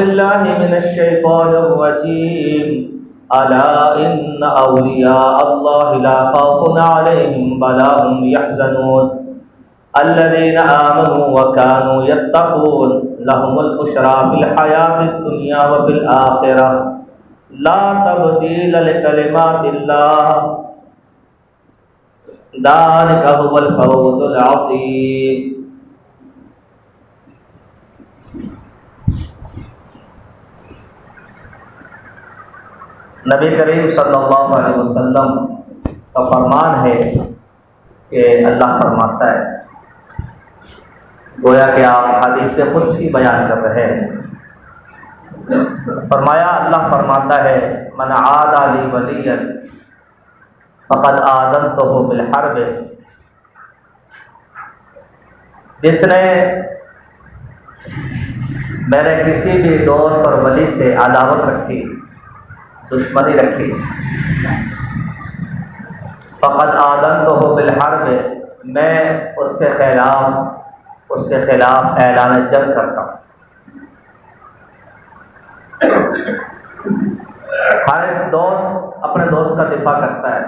بالله من الشيطان الرجيم ألا إن أولياء الله لا خوف عليهم ولا هم يحزنون الذين آمنوا وكانوا يتقون لهم البشرى في الحياة الدنيا وفي الآخرة لا تبديل لكلمات الله ذلك هو الفوز العظيم. نبی کریم صلی اللہ علیہ وسلم کا فرمان ہے کہ اللہ فرماتا ہے، گویا کہ آپ حدیث قدسی بیان کر رہے ہیں. فرمایا، اللہ فرماتا ہے من عادى لي وليا فقد آذنته بالحرب. جس نے میرے کسی بھی دوست اور ولی سے عداوت رکھی، دشمنی رکھی، فقد آذنته بالحرب، میں اس کے خلاف اعلان جنگ کرتا ہوں. ہر ایک دوست اپنے دوست کا دفاع کرتا ہے.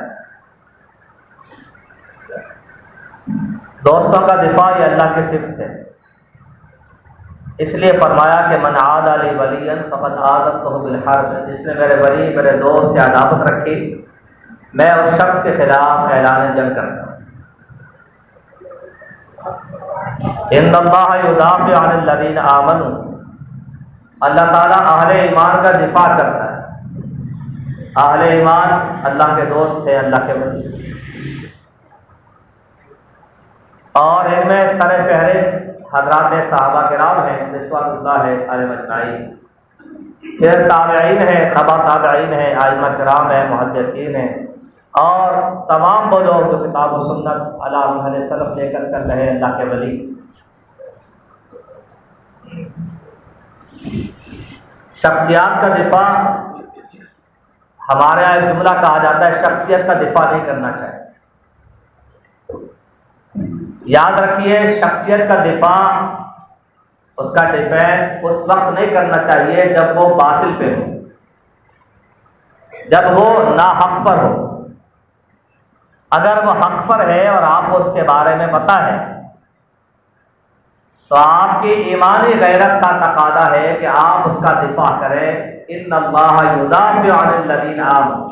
دوستوں کا دفاع یہ اللہ کی صفت ہے. اس لیے فرمایا کہ من عادى لي وليا فقد آذنته بالحرب، جس نے میرے ولی، میرے دوست سے عداوت رکھی، میں اس شخص کے خلاف اعلان جنگ کرتا ہوں. ان اللہ یدافع عن الذین آمنوا، اللہ تعالیٰ اہل ایمان کا دفاع کرتا ہے. اہل ایمان اللہ کے دوست ہیں، اللہ کے ولی، اور ان میں سر فہرست حضرات صحابہ کرام ہیں رضوان اللہ علیہم اجمعین، پھر تابعین ہیں، تبع تابعین ہیں، ائمہ کرام ہیں، محدثین ہیں، اور تمام وہ لوگ جو کتاب و سنت علی منہج سلف لے کر چل رہے ہیں، اللہ کے ولی. شخصیات کا دفاع، ہمارے یہاں ایک جملہ کہا جاتا ہے شخصیت کا دفاع نہیں کرنا چاہیے. یاد رکھیے، شخصیت کا دفاع، اس کا ڈیفینس اس وقت نہیں کرنا چاہیے جب وہ باطل پہ ہو، جب وہ ناحق پر ہو. اگر وہ حق پر ہے اور آپ کو اس کے بارے میں پتہ ہے تو آپ کی ایمانی غیرت کا تقاضا ہے کہ آپ اس کا دفاع کریں. ان اللہ یدافع عن الذین آمنوا،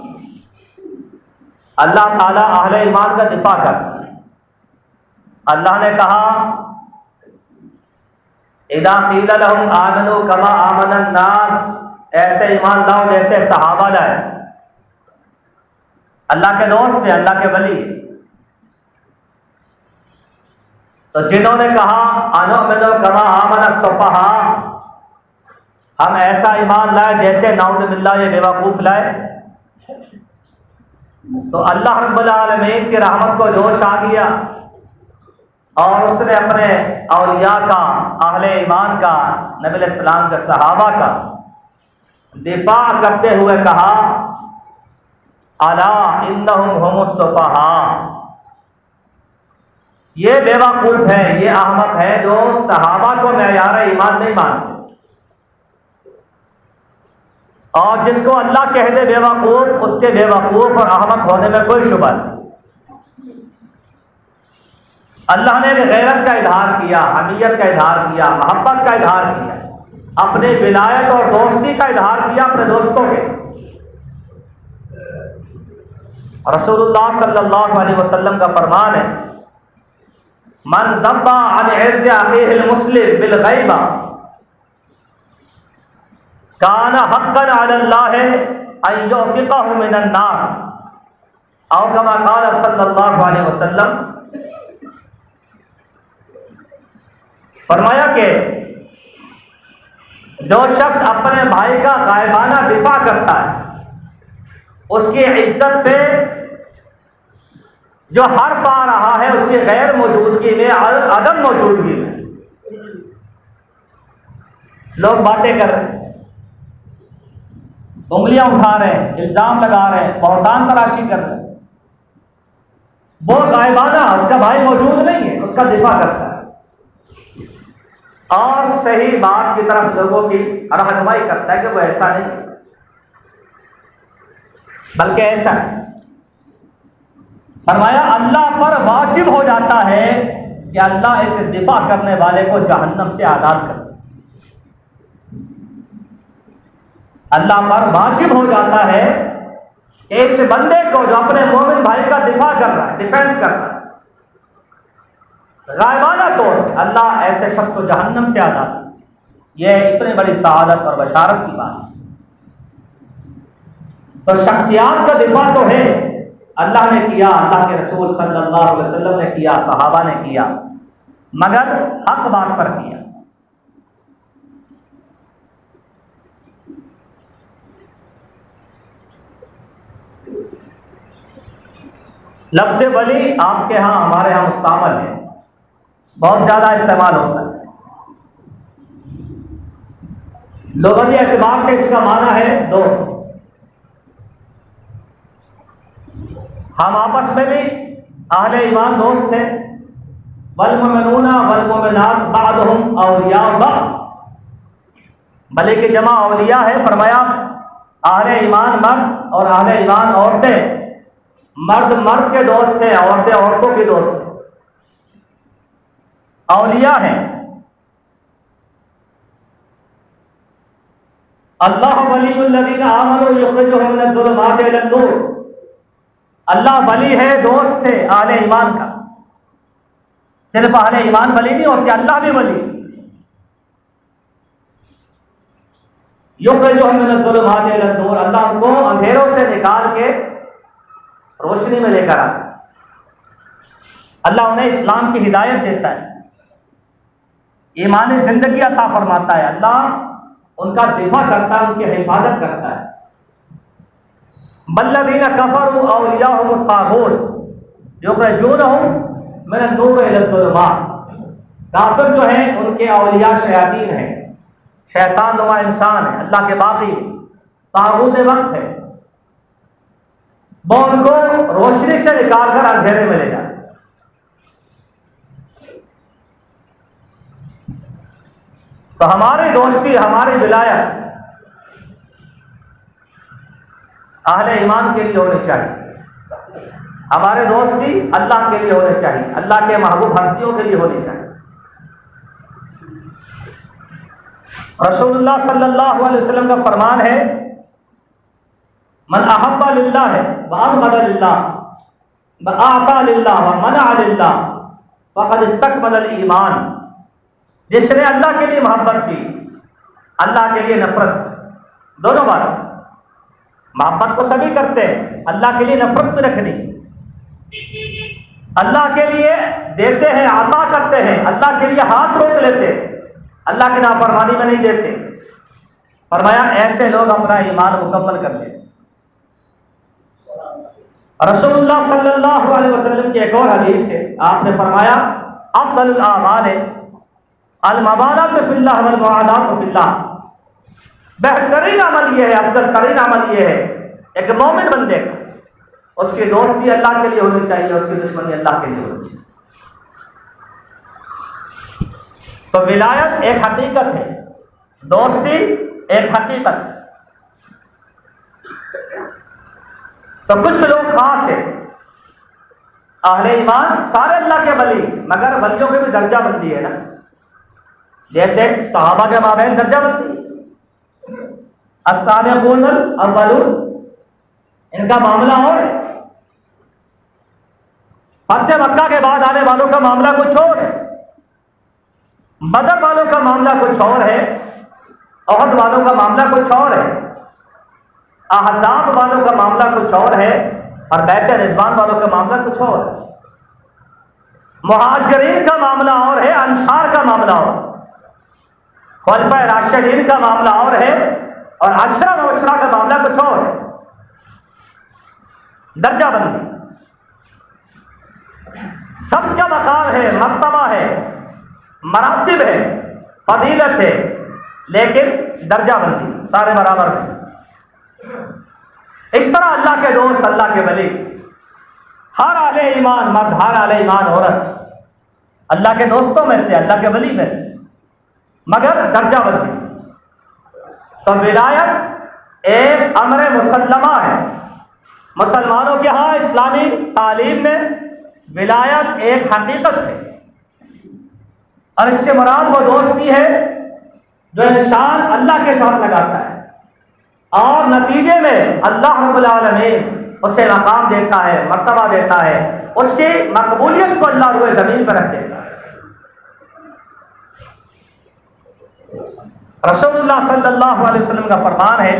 اللہ تعالیٰ اہل ایمان کا دفاع کرتا ہے. اللہ نے کہا اذا قیل لهم آمنوا كما آمن الناس، ایسے ایمان لاؤ جیسے صحابہ لائے. اللہ کے دوست ہیں، اللہ کے ولی. تو جنہوں نے کہا انؤمن كما آمن السفهاء، ہم ایسا ایمان لائے جیسے نعوذ باللہ یہ بیوقوف لائے، تو اللہ رب العالمین کی رحمت کو جوش آ گیا اور اس نے اپنے اولیاء کا، اہل ایمان کا، نبی علیہ السلام کے صحابہ کا دفاع کرتے ہوئے کہا الا انہم هم السفہاء، یہ بیوقوف ہے، یہ احمق ہے جو صحابہ کو معیار ایمان نہیں مانتے. اور جس کو اللہ کہہ دے بیوقوف، اس کے بیوقوف اور احمق ہونے میں کوئی شبہ نہیں. اللہ نے غیرت کا اظہار کیا، حمیت کا اظہار کیا، محبت کا اظہار کیا، اپنے ولایت اور دوستی کا اظہار کیا اپنے دوستوں کے. رسول اللہ صلی اللہ علیہ وسلم کا فرمان ہے من ذب عن عرض اخیہ المسلم بالغیبہ کان حقا علی اللہ ان یعتقہ من النار، او کما قال صلی اللہ علیہ وسلم. فرمایا کہ جو شخص اپنے بھائی کا غائبانہ دفاع کرتا ہے، اس کی عزت پہ جو حر پا رہا ہے اس کی غیر موجودگی میں، عدم موجودگی میں. لوگ باتیں کر رہے ہیں، انگلیاں اٹھا رہے ہیں، الزام لگا رہے ہیں، بہتان تراشی کر رہے ہیں. وہ غائبانہ، اس کا بھائی موجود نہیں ہے، اس کا دفاع کرتا ہے. اور صحیح بات کی طرف لوگوں کی رہنمائی کرتا ہے کہ وہ ایسا نہیں بلکہ ایسا ہے۔ فرمایا اللہ پر واجب ہو جاتا ہے کہ اللہ اس دفاع کرنے والے کو جہنم سے آزاد کر دے۔ اللہ پر واجب ہو جاتا ہے کہ اس بندے کو جو اپنے مومن بھائی کا دفاع کر رہا ہے، ڈیفینس کر رہا ہے، غائبانہ طور پہ اللہ ایسے شخص کو جہنم سے آزاد کر دے۔ یہ اتنی بڑی سعادت اور بشارت کی بات ہے۔ تو شخصیات کا دفاع تو ہے، اللہ نے کیا، اللہ کے رسول صلی اللہ علیہ وسلم نے کیا، صحابہ نے کیا، مگر حق بات پر کیا۔ لفظ ولی آپ کے ہاں ہمارے ہاں مستعمل ہے، بہت زیادہ استعمال ہوتا ہے۔ لغوی اعتبار سے اس کا معنی ہے دوست۔ ہم آپس میں بھی اہل ایمان دوست ہیں۔ والمؤمنون والمؤمنات بعضهم اولیاء بعض، ولی کی جمع اولیاء ہے۔ فرمایا اہل ایمان مرد اور اہل ایمان عورتیں، مرد مرد کے دوست ہیں، عورتیں عورتوں کے دوست ہیں، اولیاء ہیں۔ اللہ ولی الذین آمنوا یخرجهم من الظلمات الی النور، اللہ ولی ہے، دوست ہے اہل ایمان کا۔ صرف اہل ایمان ولی نہیں ہوتے، اللہ بھی ولی۔ یخرجهم من الظلمات الی النور، اللہ ان کو اندھیروں سے نکال کے روشنی میں لے کر آتا ہے۔ اللہ انہیں اسلام کی ہدایت دیتا ہے، ایمانی زندگی عطا فرماتا ہے، اللہ ان کا دفاع کرتا ہے، ان کی حفاظت کرتا ہے۔ والذین کفروا اولیاءهم الطاغوت یخرجونهم من النور الی الظلمات، کافر جو ہیں ان کے اولیاء شیاطین ہیں، شیطان نما انسان ہے، اللہ کے باغی، طاغوت وقت ہے، وہ ان کو روشنی سے نکال کر اندھیرے میں لے جاتے۔ تو ہماری دوستی، ہماری ولایت اہل ایمان کے لیے ہونی چاہیے، ہمارے دوستی اللہ کے لیے ہونے چاہیے، اللہ کے محبوب ہستیوں کے لیے ہونی چاہیے۔ رسول اللہ صلی اللہ علیہ وسلم کا فرمان ہے، من احب للہ وابغض للہ واعطى للہ ومنع للہ فقد استکمل الایمان، جس نے اللہ کے لیے محبت کی، اللہ کے لیے نفرت، دونوں باتیں، محبت کو سبھی کرتے ہیں، اللہ کے لیے نفرت بھی رکھنی، اللہ کے لیے دیتے ہیں، عطا کرتے ہیں، اللہ کے لیے ہاتھ روک لیتے، اللہ کی نافرمانی میں نہیں دیتے۔ فرمایا ایسے لوگ اپنا ایمان مکمل کر لیتے۔ رسول اللہ صلی اللہ علیہ وسلم کی ایک اور حدیث ہے، آپ نے فرمایا افضل الاعمال الموالات فی اللہ والمعادات فی اللہ، بہترین عمل یہ ہے، افضل ترین عمل یہ ہے ایک مومن بندے کا، اس کی دوستی اللہ کے لیے ہونی چاہیے، اس کی دشمنی اللہ کے لیے ہونی چاہیے۔ تو ولایت ایک حقیقت ہے، دوستی ایک حقیقت ہے۔ تو کچھ لوگ خاص ہیں، اہل ایمان سارے اللہ کے ولی، مگر ولیوں کے بھی درجہ بندی ہے نا، جیسے صحابہ کے مابین درجہ بندی، السابقون الاولون، ان کا معاملہ اور ہے، فتح مکہ کے بعد آنے والوں کا معاملہ کچھ اور ہے، بدر والوں کا معاملہ کچھ اور ہے، احد والوں کا معاملہ کچھ اور ہے، احزاب والوں کا معاملہ کچھ اور ہے، اور بیت رضوان والوں کا معاملہ کچھ اور ہے۔ مہاجرین کا معاملہ اور ہے، انصار کا معاملہ اور ہے، خلفائے راشدین کا معاملہ اور ہے، اور عشرہ مبشرہ کا معاملہ کچھ اور ہے۔ درجہ بندی، سب کا مقام ہے، مرتبہ ہے، مراتب ہے، فضیلت ہے، لیکن درجہ بندی سارے برابر ہیں۔ اس طرح اللہ کے دوست، اللہ کے ولی، ہر اہل ایمان مرد، ہر اہل ایمان عورت اللہ کے دوستوں میں سے، اللہ کے ولی میں سے۔ مگر درجہ بندی. تو ولایت ایک امر مسلمہ ہے. مسلمانوں کے ہاں اسلامی تعلیم میں ولایت ایک حقیقت ہے، اور اس سے مراد وہ دوستی ہے جو انسان اللہ کے ساتھ لگاتا ہے اور نتیجے میں اللہ رب العالمین اسے مقام دیتا ہے، مرتبہ دیتا ہے، اس کی مقبولیت کو اللہ روئے زمین پر رکھ دیتا ہے. رسول اللہ صلی اللہ علیہ وسلم کا فرمان ہے،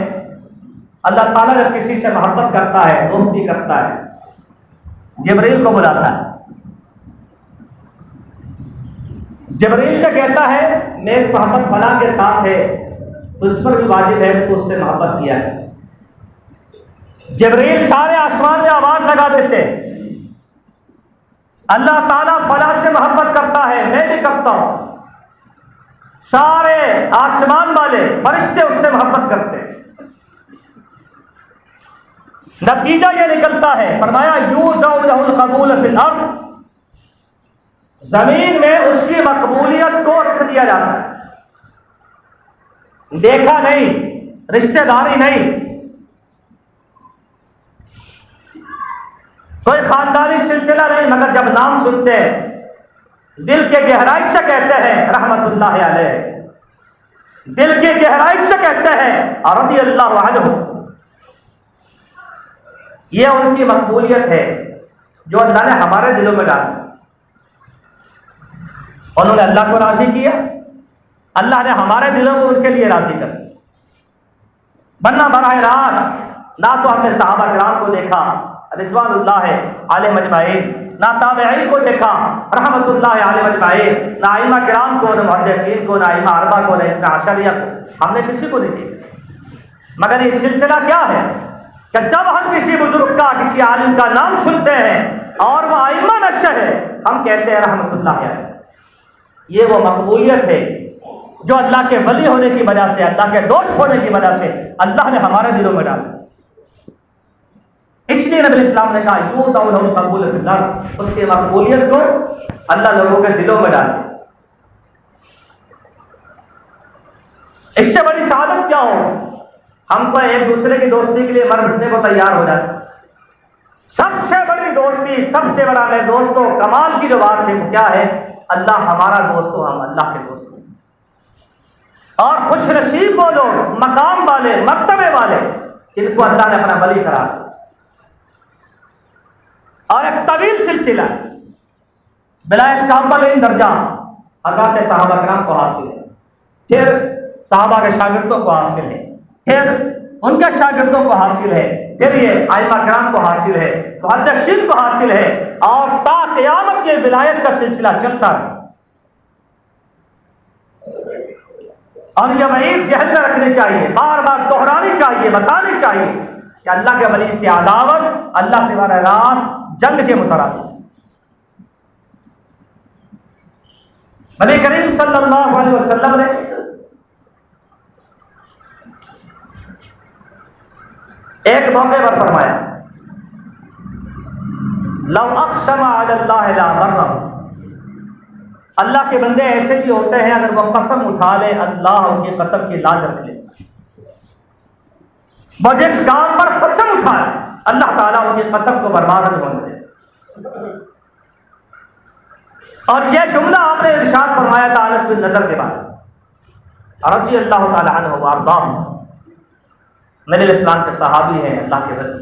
اللہ تعالیٰ جب کسی سے محبت کرتا ہے، دوستی کرتا ہے، جبریل کو بلاتا ہے. جبریل سے کہتا ہے میری محبت فلاں کے ساتھ ہے، تجھ پر بھی واجب ہے تو اس سے محبت کیا ہے. جبریل سارے آسمان میں آواز لگا دیتے، اللہ تعالیٰ فلاں سے محبت کرتا ہے، میں بھی کرتا ہوں. سارے آسمان والے فرشتے اس سے محبت کرتے ہیں. نتیجہ یہ نکلتا ہے، فرمایا یوزع لہ القبول فی الارض، زمین میں اس کی مقبولیت کو رکھ دیا جاتا ہے. دیکھا نہیں، رشتہ داری نہیں، کوئی خاندانی سلسلہ نہیں، مگر جب نام سنتے ہیں دل کے گہرائی سے کہتے ہیں رحمت اللہ علیہ، دل کی گہرائی سے کہتے ہیں رضی اللہ عنہ. یہ ان کی مقبولیت ہے جو اللہ نے ہمارے دلوں میں ڈالی. انہوں نے اللہ کو راضی کیا، اللہ نے ہمارے دلوں کو ان کے لیے راضی کر. ورنہ براہ راست نہ تو ہم نے صحابہ کرام کو دیکھا رضوان اللہ علیہم اجمعین، نہ تابعین کو دیکھا رحمت اللہ علیہم اجمعین، نہ ائمہ کرام کو، نہ محدثین کو، نہ ائمہ اربعہ کو، نہ اثنا عشریہ کو، ہم نے کسی کو نہیں دیکھا. مگر یہ سلسلہ کیا ہے کہ جب ہم کسی بزرگ کا، کسی عالم کا نام سنتے ہیں اور وہ ائمہ نشہ ہے، ہم کہتے ہیں رحمت اللہ علیہ. یہ وہ مقبولیت ہے جو اللہ کے ولی ہونے کی وجہ سے، اللہ کے دوست ہونے کی وجہ سے اللہ نے ہمارے دلوں میں ڈالا. اس لیے نبی اسلام نے کہا یوزع لہ القبول فی الارض، اس کی مقبولیت کو اللہ لوگوں کے دلوں میں ڈالے. اس سے بڑی سعادت کیا ہو؟ ہم تو ایک دوسرے کی دوستی کے لیے مر مٹنے کو تیار ہو جاتے. سب سے بڑی دوستی، سب سے بڑا میں دوستوں کمال کی جو بات ہے وہ کیا ہے؟ اللہ ہمارا دوست ہو، ہم اللہ کے دوست ہوں. اور خوش نصیب وہ لوگ، مقام والے، مرتبے والے، جن کو اللہ نے اپنا ولی کرا. اور ایک طویل سلسلہ ولایت کا اولین درجہ حضرات صحابہ کرام کو حاصل ہے، پھر صحابہ کے شاگردوں کو حاصل ہے، پھر ان کے شاگردوں کو حاصل ہے، پھر یہ ائمہ کرام کو حاصل ہے، محدثین کو حاصل ہے، اور تا قیامت یہ ولایت کا سلسلہ چلتا ہے. اور یہ وعید ذہن میں رکھنی چاہیے، بار بار دہرانی چاہیے، بتانی چاہیے کہ اللہ کے ولی سے عداوت اللہ سے براہ راست جنگ کے مترادف. نبی کریم صلی اللہ علیہ وسلم نے ایک موقع پر فرمایا لو اقسم علی اللہ لا برہ، اللہ کے بندے ایسے بھی ہوتے ہیں اگر وہ قسم اٹھا لے اللہ ان کی قسم کی لاج رکھ لے. وہ جس کام پر قسم اٹھائے اللہ تعالیٰ ان کی قسم کو برباد نہیں ہونے دے. اور یہ جملہ آپ نے ارشاد فرمایا تھا انس بن نضر کے بعد رضی اللہ تعالیٰ عنہ وارضاہ، نبی اسلام کے صحابی ہیں، اللہ کے ولی.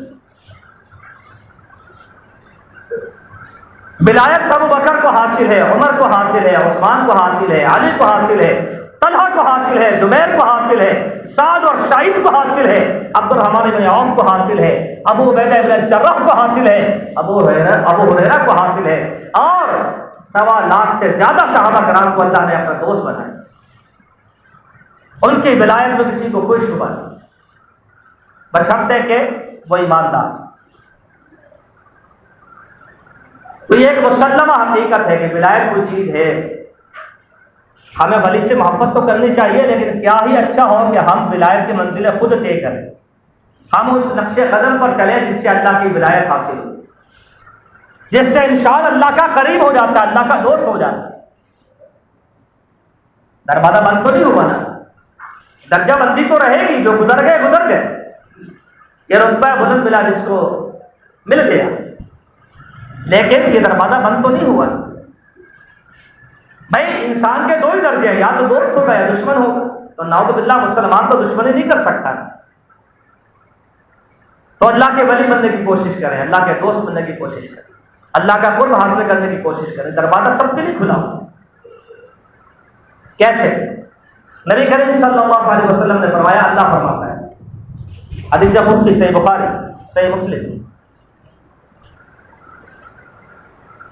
ولایت ابو بکر کو حاصل ہے، عمر کو حاصل ہے، عثمان کو حاصل ہے، علی کو حاصل ہے، طلحہ کو حاصل ہے، زبیر کو حاصل ہے، سعد اور سعید کو حاصل ہے، عبد الرحمن بن عوف کو حاصل ہے، ابو عبیدہ بن جراح کو حاصل ہے، ابو ہریرہ کو حاصل ہے، اور 1.25 لاکھ سے زیادہ صحابہ کرام کو اللہ نے اپنا دوست بنایا. ان کی ولایت میں کسی کو کوئی شبہ نہیں، بشرطے کہ وہ ایماندار. تو یہ ایک مسلمہ حقیقت ہے کہ ولایت کوئی چیز ہے. ہمیں ولی سے محبت تو کرنی چاہیے، لیکن کیا ہی اچھا ہو کہ ہم ولایت کی منزلیں خود طے کریں، ہم اس نقش قدم پر چلیں جس سے اللہ کی ولایت حاصل ہو، جس سے انسان اللہ کا قریب ہو جاتا ہے، اللہ کا دوست ہو جاتا ہے. دروازہ بند تو نہیں ہوا نا، درجہ بندی تو رہے گی، جو گزر گئے گزر گئے، یہ رتبہ بلند ملا جس کو مل گیا، لیکن یہ دروازہ بند تو نہیں ہوا۔ بھائی انسان کے دو ہی درجے ہیں، یا تو دوست ہوگا یا دشمن ہوگا، تو نعوذ باللہ مسلمان تو دشمنی نہیں کر سکتا، تو اللہ کے ولی بننے کی کوشش کریں، اللہ کے دوست بننے کی کوشش کریں، اللہ کا قرب حاصل کرنے کی کوشش کریں۔ دروازہ سب کے لیے کھلا ہو۔ کیسے؟ نبی کریم صلی اللہ علیہ وسلم نے فرمایا، اللہ فرماتا ہے، حدیث قدسی صحیح بخاری صحیح مسلم،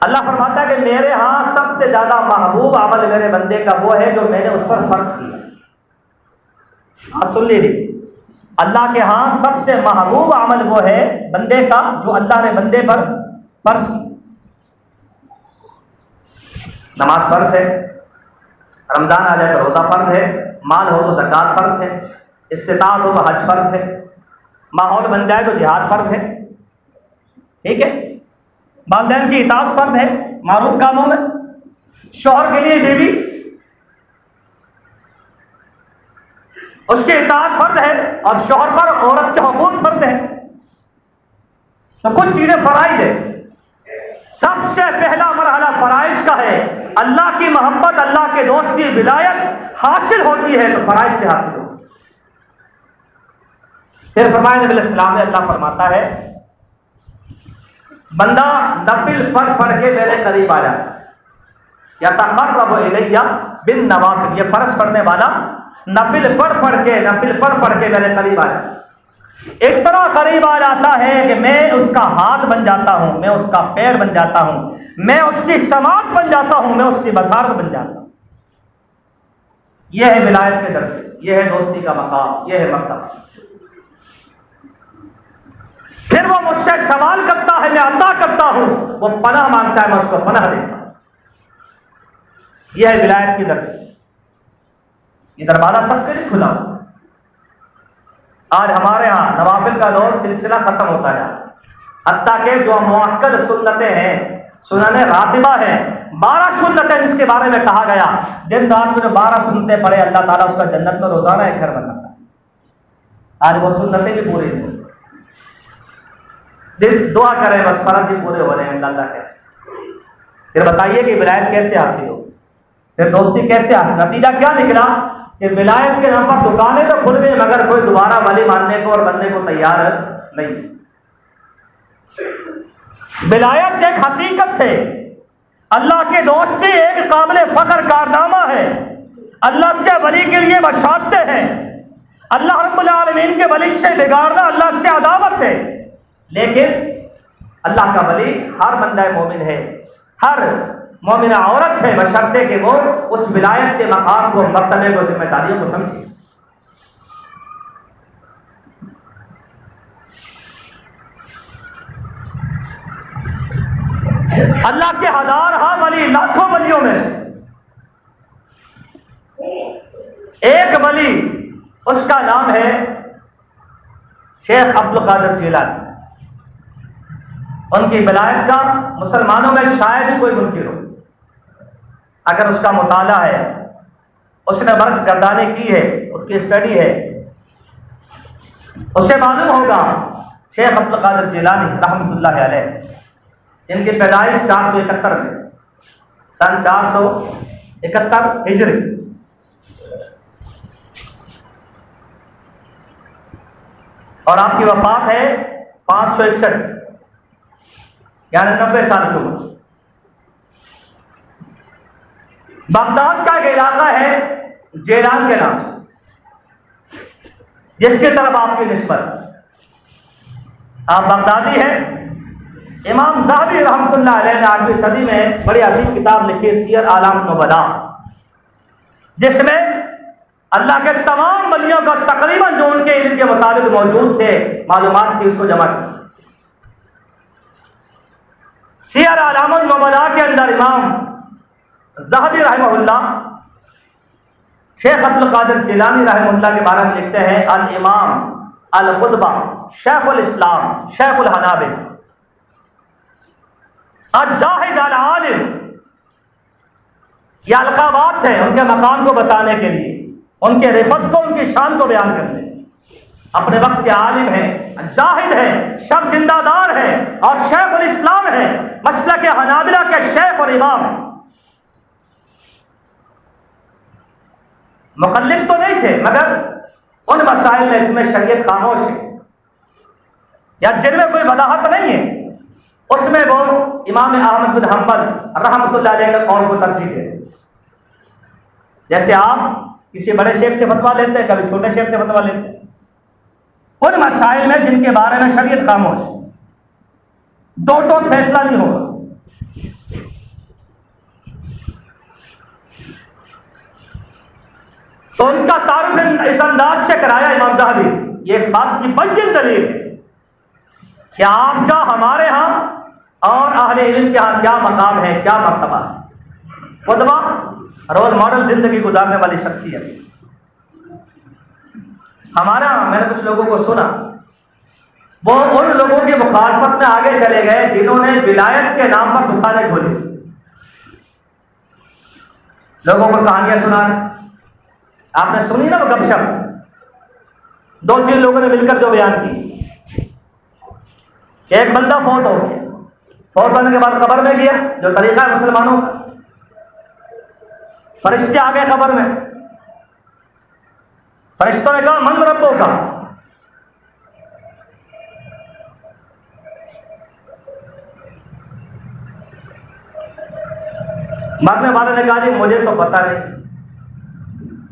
اللہ فرماتا ہے کہ میرے ہاں سب سے زیادہ محبوب عمل میرے بندے کا وہ ہے جو میں نے اس پر فرض کیا۔ سن لیجیے، اللہ کے ہاں سب سے محبوب عمل وہ ہے بندے کا جو اللہ نے بندے پر فرض کی۔ نماز فرض ہے، رمضان آ جائے تو روزہ فرض ہے، مال ہو تو زکات فرض ہے، استطاعت ہو تو حج فرض ہے، ماحول بن جائے تو جہاد فرض ہے، ٹھیک ہے، والدین کی اطاعت فرض ہے معروف کاموں میں، شوہر کے لیے بیوی اس کی اطاعت فرض ہے، اور شوہر پر عورت کے حقوق فرض ہے، تو کچھ چیزیں فرائض ہے۔ سب سے پہلا مرحلہ فرائض کا ہے، اللہ کی محبت، اللہ کے دوست کی ولایت حاصل ہوتی ہے تو فرائض سے حاصل ہوتی ہے۔ پھر فرمایا نبی علیہ السلام نے، اللہ فرماتا ہے بندہ نفل پڑھ کے میرے قریب آ جائے، یا تقرب الیہ بالنوافل، یہ فرض پڑھنے والا نفل پڑھ کے میرے قریب آ جائے، اس طرح قریب آ جاتا ہے کہ میں اس کا ہاتھ بن جاتا ہوں، میں اس کا پیر بن جاتا ہوں، میں اس کی سماعت بن جاتا ہوں، میں اس کی بصارت بن جاتا ہوں۔ یہ ہے ولایت کے درجے، یہ ہے دوستی کا مقام، یہ ہے مرتبہ۔ پھر وہ مجھ سے سوال کرتا ہے، میں عطا کرتا ہوں، وہ پناہ مانگتا ہے، میں اس کو پناہ دیتا ہوں۔ یہ ہے ولایت کی درجے۔ یہ دروازہ سب کے لیے کھلا ہو۔ آج ہمارے ہاں نوافل کا دور سلسلہ ختم ہوتا ہے، حتیٰ کہ جو مؤکد سنتیں ہیں، سنن راتبہ ہیں، 12 سنتیں جس کے بارے میں کہا گیا، دن رات میں جو 12 سنتیں پڑھے اللہ تعالیٰ اس کا جنت میں روزانہ ایک گھر بناتا ہے۔ آج وہ سنتیں بھی پوری نہیں، دعا کریں بس فرض بھی پورے ہو رہے ہیں اللہ کے۔ پھر بتائیے کہ ولایت کیسے حاصل ہو، پھر دوستی کیسے حاصل؟ نتیجہ کیا نکلا کہ ولایت کے نام پر دکانیں تو کھل گئی، مگر کوئی دوبارہ ولی ماننے کو اور بننے کو تیار نہیں۔ ولایت ایک حقیقت ہے، اللہ کے دوستی ایک قابل فخر کارنامہ ہے، اللہ کے ولی کے لیے بشارتیں ہیں، اللہ رب العالمین کے ولی سے بگاڑنا اللہ سے عداوت ہے، لیکن اللہ کا ولی ہر بندہ مومن ہے، ہر مومن عورت ہے، بشرطے کہ وہ اس ولایت کے مقام کو، مرتبے کو، ذمہ داریوں کو سمجھے۔ اللہ کے ہزارہ ولی، لاکھوں ولیوں میں ایک ولی، اس کا نام ہے شیخ عبد القادر جیلانی۔ ان کی ولایت کا مسلمانوں میں شاید ہی کوئی منکر ہو، اگر اس کا مطالعہ ہے، اس نے برق گردانی کی ہے، اس کی اسٹڈی ہے، اس سے معلوم ہوگا شیخ عبد القادر جیلانی رحمۃ اللہ علیہ، ان کی پیدائش 471 میں، سن 471 ہجری، اور آپ کی وفات ہے 561، یعنی 90 سال کی عمر۔ بغداد کا ایک علاقہ ہے جیلان کے نام سے، جس کی طرف آپ کی نسبت، آپ بغدادی ہیں۔ امام ذہبی رحمۃ اللہ علیہ نے 8ویں صدی میں بڑی عظیم کتاب لکھی، سیر اعلام النبلاء، جس میں اللہ کے تمام ولیوں کا تقریباً جو ان کے علم کے مطابق موجود تھے معلومات تھی، اس کو جمع کی۔ سیر اعلام النبلاء کے اندر امام ذہبی رحمہ اللہ شیخ عبد القادر جیلانی رحمہ اللہ کے بارے میں لکھتے ہیں، الامام القطبہ شیخ الاسلام شیخ الحنابل الزاہد العالم یہ القابات ہیں ان کے مقام کو بتانے کے لیے، ان کے رفت کو، ان کی شان کو بیان کرنے۔ اپنے وقت کے عالم ہیں، زاہد ہیں، شب زندہ دار ہیں اور شیخ الاسلام ہیں، مسلک حنابلہ کے شیخ اور امام ہیں۔ مقلد تو نہیں تھے، مگر ان مسائل میں جن میں شریعت خاموش ہے یا جن میں کوئی وضاحت نہیں ہے، اس میں وہ امام احمد بن حنبل رحمۃ اللہ علیہ کے قول کو ترجیح دے۔ جیسے آپ کسی بڑے شیخ سے فتویٰ لیتے ہیں، کبھی چھوٹے شیخ سے فتویٰ لیتے ہیں، ان مسائل میں جن کے بارے میں شریعت خاموش ہے، دو ٹوک فیصلہ نہیں ہوگا۔ تو ان کا تعارف اس انداز سے کرایا امام ذہبی، یہ اس بات کی بین دلیل ہے کہ آپ کا ہمارے ہاں اور اہل علم کے ہاں کیا مقام ہے، کیا مرتبہ ہے۔ قدوہ رول ماڈل زندگی گزارنے والی شخصیت۔ ہمارا میں نے کچھ لوگوں کو سنا، وہ ان لوگوں کی مخالفت میں آگے چلے گئے جنہوں نے ولایت کے نام پر دکانیں کھولی، لوگوں کو کہانیاں سنانے۔ آپ نے سنی نا وہ گپ شپ، دو تین لوگوں نے مل کر جو بیان کی کہ ایک بندہ فوت ہو گیا، فوت ہونے کے بعد قبر میں گیا، جو طریقہ ہے مسلمانوں کا، فرشتے آ گئے قبر میں، فرشتوں نے کہا من ربوں کا، مرنے والے نے کہا جی مجھے تو پتہ نہیں،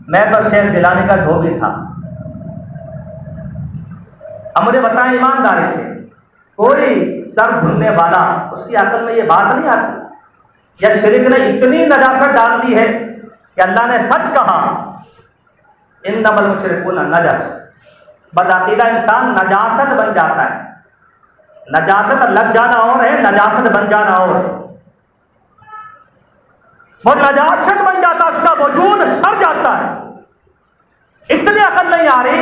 میں تو شیخ جیلانی کا دھوبی تھا۔ اب مجھے بتائیں ایمانداری سے، کوئی سر دھلنے والا اس کی عقل میں یہ بات نہیں آتی؟ یا شرک نے اتنی نجاست ڈال دی ہے کہ اللہ نے سچ کہا انما المشرکون نجس، بدعقیدہ انسان نجاست بن جاتا ہے۔ نجاست لگ جانا اور ہے، نجاست بن جانا اور ہے۔ وہ نجاست بن جاتا، اس کا وجود سر جاتا ہے۔ اتنی عقل نہیں آ رہی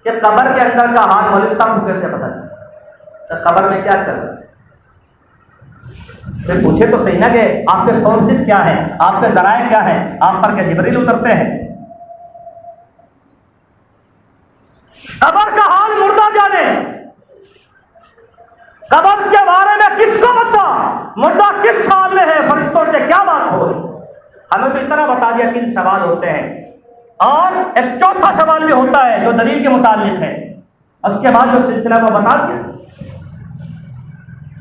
کہ قبر کے اندر کا حال مولوی صاحب کو کیسے پتا چلتا، قبر میں کیا چل رہا ہے؟ پھر پوچھے تو صحیح نا کہ آپ کے سورسز کیا ہیں، آپ کے ذرائع کیا ہیں، آپ پر کے جبریل اترتے ہیں؟ قبر کا حال مردہ جانے، قبر کے بارے میں کس کو پتا، مردہ کس حال میں ہے، فرشتوں سے کیا بات ہو رہی؟ ہمیں تو اتنا بتا دیا 3 سوال ہوتے ہیں، اور ایک چوتھا سوال بھی ہوتا ہے جو دلیل کے متعلق ہے، اس کے بعد جو سلسلہ وہ بتا دیا۔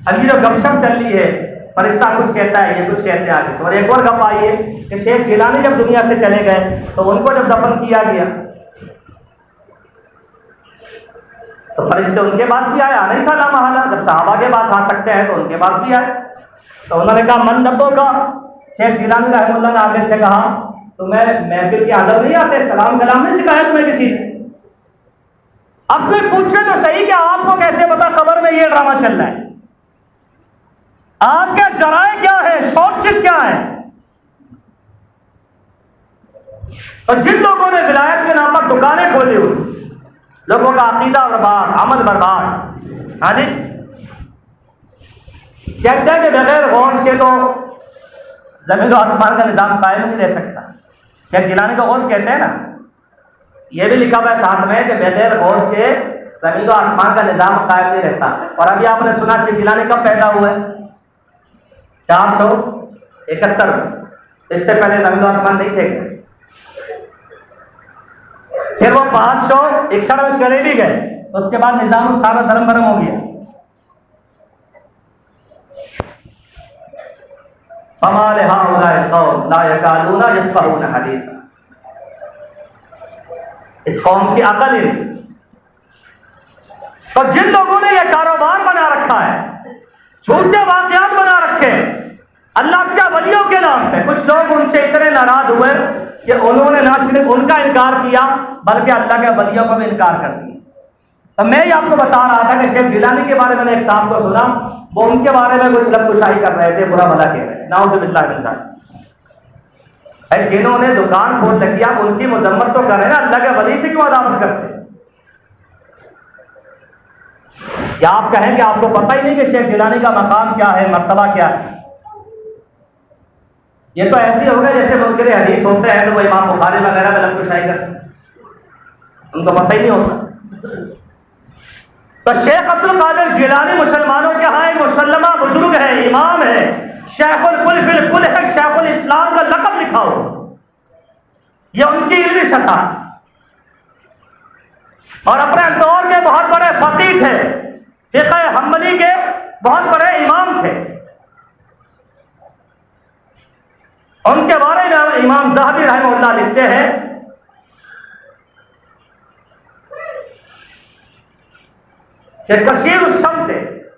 اب یہ جو گپ شپ چل رہی ہے، فرشتہ کچھ کہتا ہے، یہ کچھ کہتے ہیں آگے، اور ایک اور گپ آئی ہے کہ شیخ جیلانی جب دنیا سے چلے گئے تو ان کو جب دفن کیا گیا تو فرشتے ان کے پاس بھی آئے، آنا ہی تھا لامحالہ، جب صحابہ کے پاس آ سکتے ہیں تو ان کے پاس بھی آئے۔ تو انہوں نے کہا من ربوں کا، شیخ جیلانی رحمہ اللہ نے آگے سے کہا تمہیں محفل کے حاضر نہیں آتے، سلام کلام نہیں سکھایا تمہیں کسی نے؟ اب کوئی پوچھے تو صحیح کہ آپ کو کیسے پتا قبر میں یہ ڈرامہ چل رہا ہے؟ آپ کے ذرائع کیا ہے، سورسز کیا ہے؟ اور جن لوگوں نے ولایت کے نام پر دکانیں کھولی ہوئی، لوگوں کا عقیدہ برباد، عمل برباد، ہاں جی، کہتے ہیں کہ بغیر غوث کے تو زمین و آسمان کا نظام قائم نہیں رہ سکتا۔ شیخ جیلانی کو غوث کہتے ہیں نا، یہ بھی لکھا ہوا ہے ساتھ میں کہ بغیر غوث کے زمین و آسمان کا نظام قائم نہیں رہتا۔ اور ابھی آپ نے سنا شیخ جیلانی کب پیدا ہوئے؟ 471 میں، اس سے پہلے زمین و آسمان نہیں تھے۔ پھر وہ 561 میں چلے بھی گئے، اس کے بعد نظام سارا دھرم برم ہو گیا۔ فما لهؤلاء القوم لا يكادون يفقهون حديثا، اس قوم کی عقل ہی نہیں۔ تو جن لوگوں نے یہ کاروبار بنا رکھا ہے، جھوٹے واقعات بنا رکھے اللہ کے ولیوں کے نام پہ، کچھ لوگ ان سے اتنے ناراض ہوئے کہ انہوں نے نہ صرف ان کا انکار کیا بلکہ اللہ کے ولیوں کا بھی انکار کر دیا۔ تو میں یہ آپ کو بتا رہا تھا کہ شیخ جیلانی کے بارے میں نے ایک صاحب کو سنا، وہ ان کے بارے میں کچھ لب کشائی کر رہے تھے، برا بھلا کہہ رہے تھے، نعوذ باللہ من ذالک۔ جنہوں نے دکان کھول رکھی آپ ان کی مذمت تو کر رہے ہیں نا، اللہ کے ولی سے کیوں عداوت کرتے ہیں؟ کیا آپ کہیں کہ آپ کو پتہ ہی نہیں کہ شیخ جیلانی کا مقام کیا ہے، مرتبہ کیا ہے؟ یہ تو ایسے ہوگا جیسے منکر حدیث ہوتے ہیں تو وہ امام بخاری وغیرہ میں لفظ شاہی کرتے ہیں، ان کو پتہ ہی نہیں ہوتا۔ تو شیخ عبد القادر جیلانی مسلمانوں کے ہاں ایک مسلمہ بزرگ ہے، امام ہے، شیخ الکل فی الکل ہے، شیخ الاسلام کا لقب لکھا ہو، یہ ان کی علمی سطح، اور اپنے دور کے بہت بڑے فقیہ تھے، فقہ حنبلی کے بہت بڑے امام تھے۔ ان کے بارے میں امام ذہبی رحمہ اللہ لکھتے ہیں کہ کثیر السمت،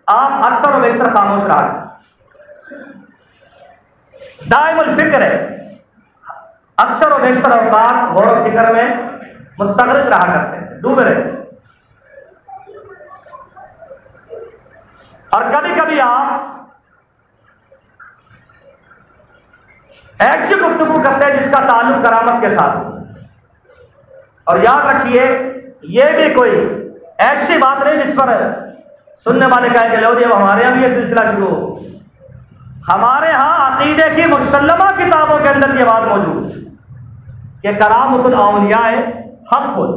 آپ اکثر و بیشتر خاموش رہا، دائم الفکر ہے، اکثر و بیشتر اوقات غور و فکر میں مستغرق رہا کرتے ہیں، ڈوبے رہے، اور کبھی کبھی آپ ایسی گفتگو کرتے ہیں جس کا تعلق کرامت کے ساتھ ہو، اور یاد رکھیے یہ بھی کوئی ایسی بات نہیں جس پر سننے والے کہیں کہ لو جی ہمارے یہاں بھی یہ سلسلہ شروع ہو۔ ہمارے ہاں عقیدے کی مسلمہ کتابوں کے اندر یہ بات موجود ہے کہ کرامت الاولیاء حق ہو،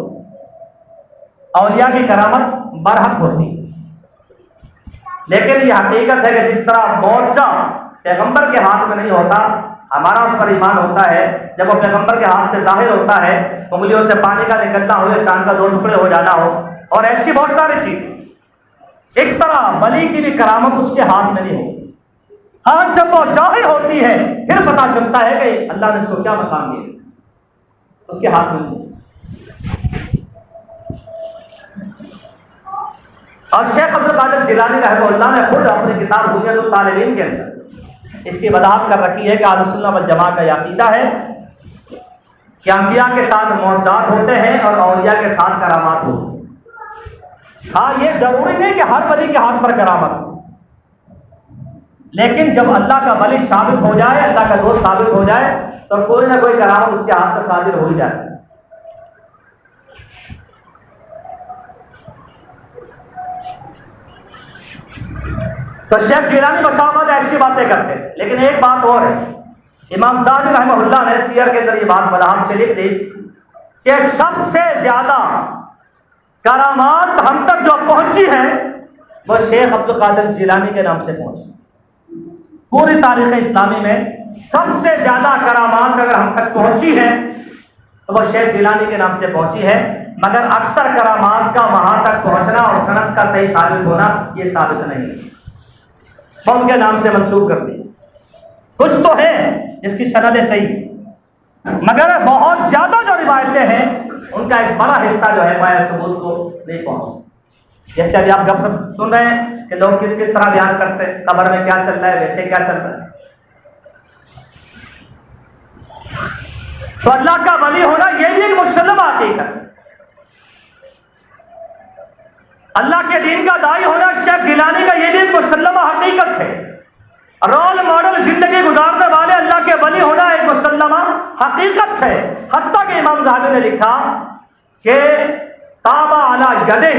اولیاء کی کرامت برحق ہوتی ہے، لیکن یہ حقیقت ہے کہ جس طرح معجزہ پیغمبر کے ہاتھ میں نہیں ہوتا، ہمارا اس پر ایمان ہوتا ہے جب وہ پیغمبر کے ہاتھ سے ظاہر ہوتا ہے، انگلیوں سے پانی کا نکلنا ہو یا چاند کا 2 ٹکڑے ہو جانا ہو، اور ایسی بہت ساری چیز، اس طرح ولی کی بھی کرامت اس کے ہاتھ میں نہیں ہوتی۔ ہاں جب وہ ظاہر ہوتی ہے پھر پتا چلتا ہے کہ اللہ نے اس کو کیا مقام دیا، اس کے ہاتھ میں نہیں ہوتی۔ اور شیخ عبد القادر جیلانی رحمہ اللہ نے خود اپنی کتاب بنیاد الطالبین کے اندر اس کی وضاحت کر رکھی ہے کہ اہل سنہ والجماعہ کا یہ عقیدہ ہے کہ انبیاء کے ساتھ معجزات ہوتے ہیں اور اولیاء کے ساتھ کرامات ہوتے ہیں۔ ہاں یہ ضروری نہیں کہ ہر ولی کے ہاتھ پر کرامت ہو، لیکن جب اللہ کا ولی ثابت ہو جائے، اللہ کا دوست ثابت ہو جائے تو کوئی نہ کوئی کرامت اس کے ہاتھ پر صادر ہو ہی جاتی ہے۔ تو شیخ جیلانی مساوات ایسی باتیں کرتے ہیں، لیکن ایک بات اور ہے، امام ذہبی رحمہ اللہ نے سیر کے اندر یہ بات وضاحت سے لکھ دی کہ سب سے زیادہ کرامات ہم تک جو پہنچی ہیں وہ شیخ عبد القادر جیلانی کے نام سے پہنچی۔ پوری تاریخ اسلامی میں سب سے زیادہ کرامات اگر ہم تک پہنچی ہیں تو وہ شیخ جیلانی کے نام سے پہنچی ہے، مگر اکثر کرامات کا وہاں تک پہنچنا اور سند کا صحیح ثابت ہونا یہ ثابت نہیں ہے، وہ ان کے نام سے منسوب کر دی۔ کچھ تو ہے جس کی سندیں صحیح، مگر بہت زیادہ جو روایتیں ہیں ان کا ایک بڑا حصہ جو ہے پایا ثبوت کو نہیں پہنچا۔ جیسے ابھی آپ گپ سپ سن رہے ہیں کہ لوگ کس کس طرح بیان کرتے ہیں، قبر میں کیا چل رہا ہے، ویسے کیا چل رہا ہے۔ تو اللہ کا ولی ہونا یہ بھی ایک مسلمہ حقیقت ہے، اللہ کے دین کا داعی ہونا شیخ جیلانی کا یہ بھی ایک مسلمہ حقیقت ہے، رول ماڈل زندگی گزارنے والے اللہ کے ولی ہونا ایک مسلمہ حقیقت ہے۔ حتیٰ کہ امام ذہبی نے لکھا کہ تابع علی یدہ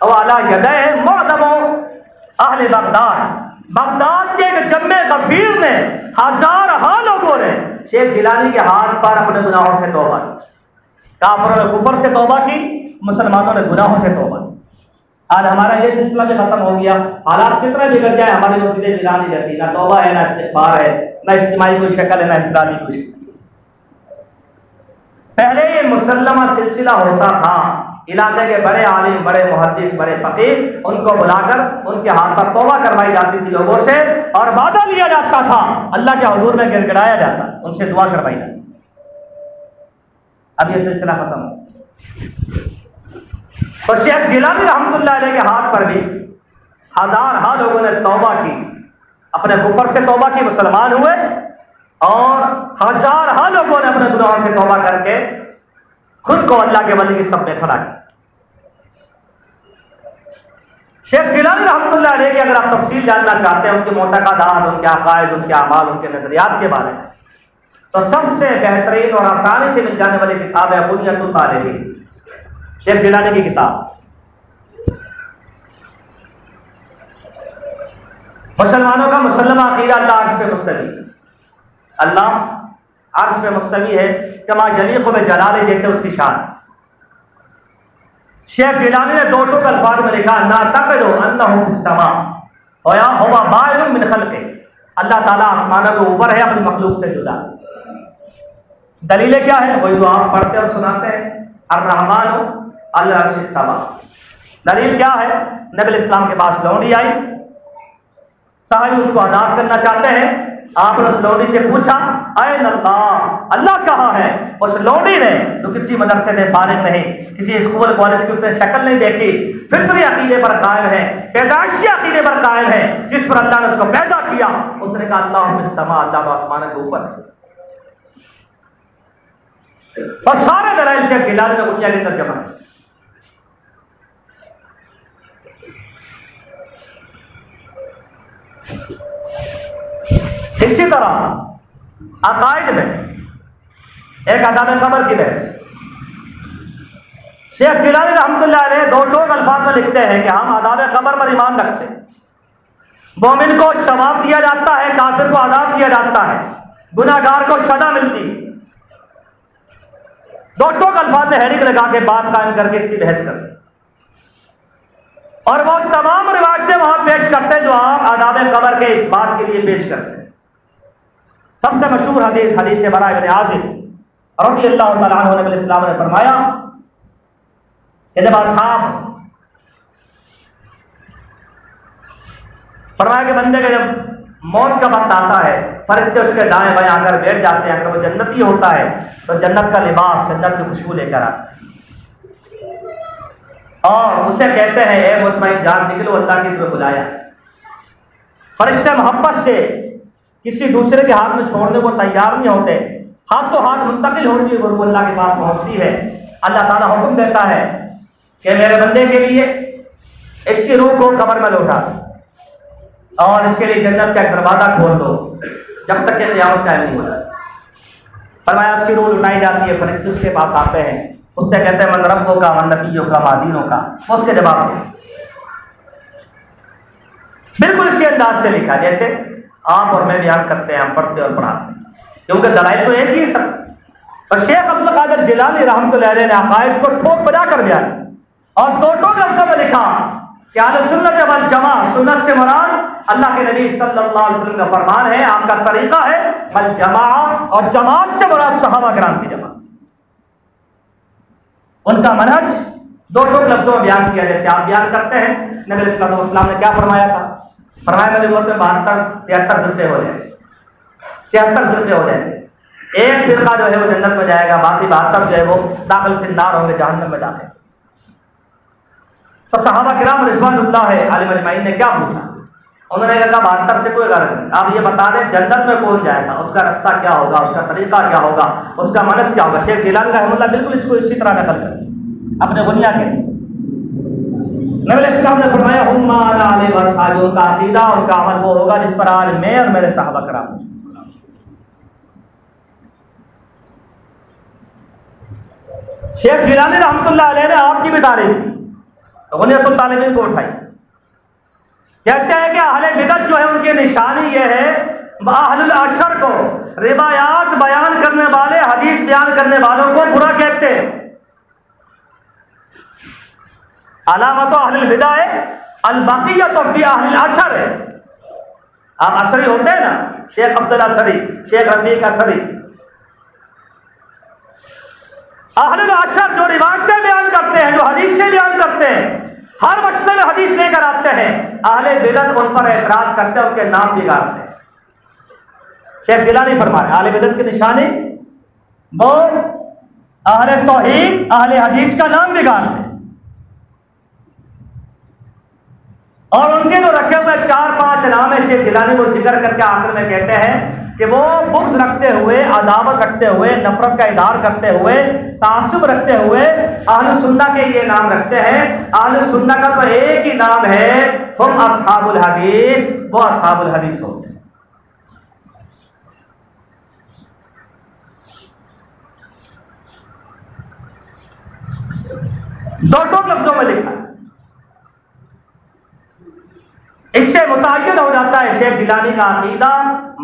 او علی یدہ معظم اہل بغداد کے ایک جمع غفیر میں ہزارہا لوگوں نے شیخ جیلانی کے ہاتھ پر اپنے گناہوں سے توبہ کی، کافروں نے کفر سے توبہ کی، مسلمانوں نے گناہوں سے توبہ کی۔ آج ہمارا یہ سلسلہ بھی ختم ہو گیا، حالات کتنا بگڑ جائے، ہماری مسجدیں بنا نہیں رہتی، نہ توبہ ہے، نہ استغفار ہے، نہ اجتماعی کوئی شکل ہے، نہ انفرادی کوئی شکل۔ پہلے یہ مسلمہ سلسلہ ہوتا تھا، علاقے کے بڑے عالم، بڑے محدث، بڑے فقیہ، ان کو بلا کر ان کے ہاتھ پر توبہ کروائی جاتی تھی لوگوں سے، اور وعدہ لیا جاتا تھا، اللہ کے حضور میں گر گڑایا جاتا، ان سے دعا کروائی جاتی۔ اب یہ سلسلہ ختم ہو، اور شیخ جیلانی رحمۃ اللہ علیہ کے ہاتھ پر بھی ہزارہا لوگوں نے توبہ کی، اپنے کفر سے توبہ کی، مسلمان ہوئے، اور ہزارہا لوگوں نے اپنے گناہوں سے توبہ کر کے خود کو اللہ کے ولی کی صف میں کھڑا کیا۔ شیخ جیلانی رحمۃ اللہ علیہ کی اگر آپ تفصیل جاننا چاہتے ہیں، ان کے معتقدات، ان کے عقائد، ان کے اعمال، ان کے نظریات کے بارے میں، تو سب سے بہترین اور آسانی سے مل جانے والی کتاب ہے بنیاد الطالبین، شیخ جیلانی کی کتاب۔ مسلمانوں کا مسلمہ عقیدہ اللہ عرش پہ مستوی، اللہ عرش پہ مستوی ہے، کما یلیق بجلالہ، جیسے اس کی شان۔ شیخ جیلانی نے دو ٹوک الفاظ میں لکھا، نعتقد انہ فی السماء ویا ہوا باعث من خلقہ، اللہ تعالیٰ آسمانوں کے اوپر ہے، اپنی مخلوق سے جدا۔ دلیلیں کیا ہے؟ وہی جو آپ پڑھتے اور سناتے ہیں، الرحمن علی العرش استویٰ۔ دلیل کیا ہے؟ نبی اسلام کے پاس لونڈی آئی، صحابی اس کو آزاد کرنا چاہتے ہیں، آپ نے اس لونڈی سے پوچھا این اللہ، اللہ کہاں ہے؟ اس لونڈی نے جو کسی مدرسے سے فارغ نہیں، کسی اسکول کالج کی اس نے شکل نہیں دیکھی، فطری عقیدے پر قائم ہے، پیدائشی عقیدے پر قائم ہے، جس پر اللہ نے اس کو پیدا کیا، اس نے کہا اللہ فی السماء، اللہ تو آسمان کے اوپر ہے۔ اور سارے دلائل سے جیلانی نے دنیا کے اندر جمع ہے۔ اسی طرح عقائد میں ایک عذاب قبر کی بحث، شیخ جیلانی رحمۃ اللہ علیہ دو ٹوک الفاظ میں لکھتے ہیں کہ ہم عذاب قبر پر ایمان رکھتے ہیں، مومن کو ثواب دیا جاتا ہے، کافر کو عذاب دیا جاتا ہے، گناہگار کو سزا ملتی ہے۔ دو ٹوک الفاظ میں ہیڈنگ لگا کے بات قائم کر کے اس کی بحث کرتے ہیں، اور وہ تمام روایتیں وہاں پیش کرتے ہیں جو آپ عذاب قبر کے اس بات کے لیے پیش کرتے ہیں۔ سب سے مشہور حدیث برا ابن عازب رضی اللہ تعالیٰ عنہ، نبی الاسلام نے فرمایا کہ جب فرمایا کہ بندے کا جب موت کا وقت آتا ہے، فرشتے اس کے دائیں بائیں آ کر بیٹھ جاتے ہیں، اگر وہ جنتی ہوتا ہے تو جنت کا لباس، جنت کی خوشبو لے کر آتے ہیں، اور اسے کہتے ہیں اے مطمئن جان نکلو، اللہ کی طرف بلایا۔ فرشتے محبت سے کسی دوسرے کے ہاتھ میں چھوڑنے کو تیار نہیں ہوتے، ہاتھ تو ہاتھ منتقل ہوتی ہے، وہ اللہ کے پاس پہنچتی ہے۔ اللہ تعالیٰ حکم دیتا ہے کہ میرے بندے کے لیے اس کی روح کو قبر میں لوٹا اور اس کے لیے جنت کا ایک دروازہ کھول دو جب تک کہ قیامت قائم نہیں ہوتا۔ فرمایا اس کی روح لٹائی جاتی ہے، فرشتے اس کے پاس آتے ہیں، اس سے کہتے ہیں من ربوں کا، من نبیوں کا، ما دینوں کا، وہ اس کے جواب دیں۔ بالکل اسی انداز سے لکھا جیسے آپ اور میں بیان کرتے ہیں، ہم پڑھتے اور پڑھاتے ہیں، کیونکہ دلائل تو ایک ہی سب۔ اور شیخ عبد القادر جیلانی رحمۃ اللہ علیہ نے عقائد کو ٹھوک بجا کر بیان اور دو ٹوک لفظوں میں لکھا کہ اہل سنت والجماعہ، سنت سے مراد اللہ کے نبی صلی اللہ علیہ وسلم کا فرمان ہے، آپ کا طریقہ ہے، والجماعہ، اور جماعت سے مراد صحابہ کرام کی جماعت، ان کا منہج دو ٹوک لفظوں میں بیان کیا جیسے آپ بیان کرتے ہیں۔ نبی علیہ الصلوۃ والسلام نے کیا فرمایا تھا؟ فرمایا میری امت میں 73 فرقے ہو جائیں، 73 فرقے ہو جائیں، ایک فرقہ جو ہے وہ جنت میں جائے گا، باقی 72 جو ہے وہ داخل فی النار ہوں گے، جہنم میں جاتے ہیں۔ تو صحابہ کرام رضوان اللہ علیہم اجمعین نے کیا پوچھا؟ انہوں نے کہا 72 سے کوئی غرض نہیں، آپ یہ بتا دیں جنت میں کون جائے گا، اس کا رستہ کیا ہوگا، اس کا طریقہ کیا ہوگا، اس کا منہج کیا ہوگا۔ شیخ جیلانی رحمۃ اللہ بالکل اس کو اسی طرح نقل کرتے اپنے بنیا کے۔ نبی علیہ السلام نے فرمایا ہم علی واصحابہ، ان کا عقیدہ، ان کا عمل وہ ہوگا جس پر آج میں اور میرے صحابہ کرام۔ شیخ جیلانی رحمۃ اللہ علیہ نے آپ کی بھی تعریف کی، غنیۃ الطالبین کو اٹھائی، کہتے ہیں کہ اہل بدعت جو ہے ان کی نشانی یہ ہے، اہل الاشر کو، روایات بیان کرنے والے، حدیث بیان کرنے والوں کو برا کہتے ہیں۔ علامت اہل البدع البقیۃ فی اہل الاشر ہے۔ آپ اشری ہوتے ہیں نا، شیخ عبداللہ اشری، شیخ رفیق اشری، اہل الاشر جو روایتیں بیان کرتے ہیں، جو حدیثیں بیان کرتے ہیں، ہر مسئلے میں حدیث لے کر آتے ہیں، اہل بدعت ان پر اعتراض کرتے ہیں، ان کے نام بگاڑتے ہیں۔ شیخ جیلانی فرمایا اہل بدعت کی نشانی وہ اہل توحید، اہل حدیث کا نام بگاڑتے ہیں، اور ان کے جو رکھے ہوئے 4-5 نام ہے شیخ جیلانی کو ذکر کر کے آخر میں کہتے ہیں کہ وہ بغض رکھتے ہوئے، عداوت رکھتے ہوئے، نفرت کا اظہار کرتے ہوئے، تعصب رکھتے ہوئے اہل سنہ کے یہ نام رکھتے ہیں۔ اہل سنہ کا تو ایک ہی نام ہے، ہم اصحاب الحدیث، وہ اصحاب الحدیث ہوتے ہیں۔ دو لفظوں میں لکھا، اس سے متعین ہو جاتا ہے شیخ جیلانی کا عقیدہ،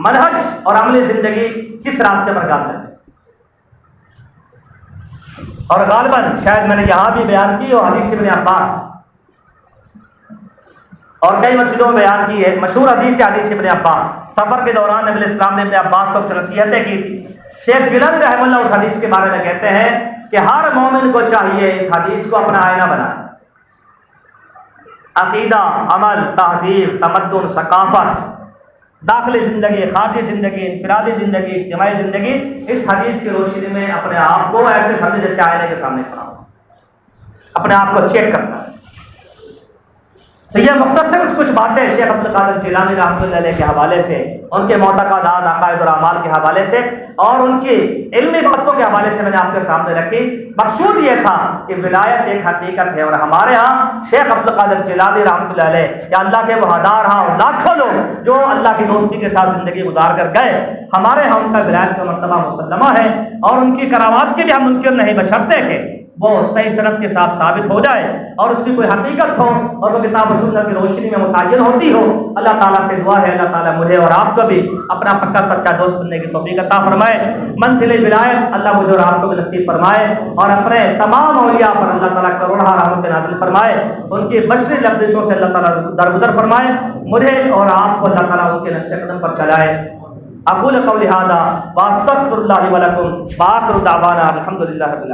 منہج اور عملی زندگی کس راستے پر گامزن ہے۔ اور غالباً شاید میں نے یہاں بھی بیان کی اور حدیث ابن عباس اور کئی مسجدوں میں بیان کی ہے، مشہور حدیث ہے حدیث ابن عباس۔ سفر کے دوران نبی علیہ السلام نے ابن عباس کو نصیحتیں کی تھی۔ شیخ جیلانی رحمہ اللہ اس حدیث کے بارے میں کہتے ہیں کہ ہر مومن کو چاہیے اس حدیث کو اپنا آئینہ بنائے۔ عقیدہ، عمل، تہذیب، تمدن، ثقافت، داخلی زندگی، خارجی زندگی، انفرادی زندگی، اجتماعی زندگی، اس حدیث کی روشنی میں اپنے آپ کو ایسے سمجھے جیسے آئینے کے سامنے کھڑا ہو، اپنے آپ کو چیک کرنا ہے۔ تو یہ مختصر کچھ باتیں شیخ عبد القادر جیلانی رحمۃ اللہ علیہ کے حوالے سے، ان کے معتقدات، عقائد اور اعمال کے حوالے سے اور ان کی علمی باتوں کے حوالے سے میں نے آپ کے سامنے رکھی۔ مقصود یہ تھا کہ ولایت ایک حقیقت ہے، اور ہمارے ہاں شیخ عبد القادر جیلانی رحمۃ اللہ علیہ یا اللہ کے وفادار ہاں اور لاکھوں لوگ جو اللہ کی دوستی کے ساتھ زندگی گزار کر گئے، ہمارے ہاں ان کا ولایت کا مرتبہ مسلمہ ہے، اور ان کی کرامات کے بھی ہم منکر نہیں، بشرطے کہ وہ صحیح سند کے ساتھ ثابت ہو جائے اور اس کی کوئی حقیقت ہو اور وہ کتاب و سنت کی روشنی میں متعین ہوتی ہو۔ اللہ تعالیٰ سے دعا ہے اللہ تعالیٰ مجھے اور آپ کو بھی اپنا پکا سچا دوست بننے کی توفیق عطا فرمائے۔ منزل ولایت اللہ مجھے اور آپ کو بھی نصیب فرمائے، اور اپنے تمام اولیاء پر اللہ تعالیٰ کروڑہ رحمت نازل فرمائے، ان کی بشری لفظوں سے اللہ تعالیٰ درگزر فرمائے، مجھے اور آپ کو اللہ تعالیٰ ان کے نقش قدم پر چلائے۔ اقول قولی ھذا واستغفر اللہ لی ولکم وآخر دعوانا الحمد للہ رب العالمین۔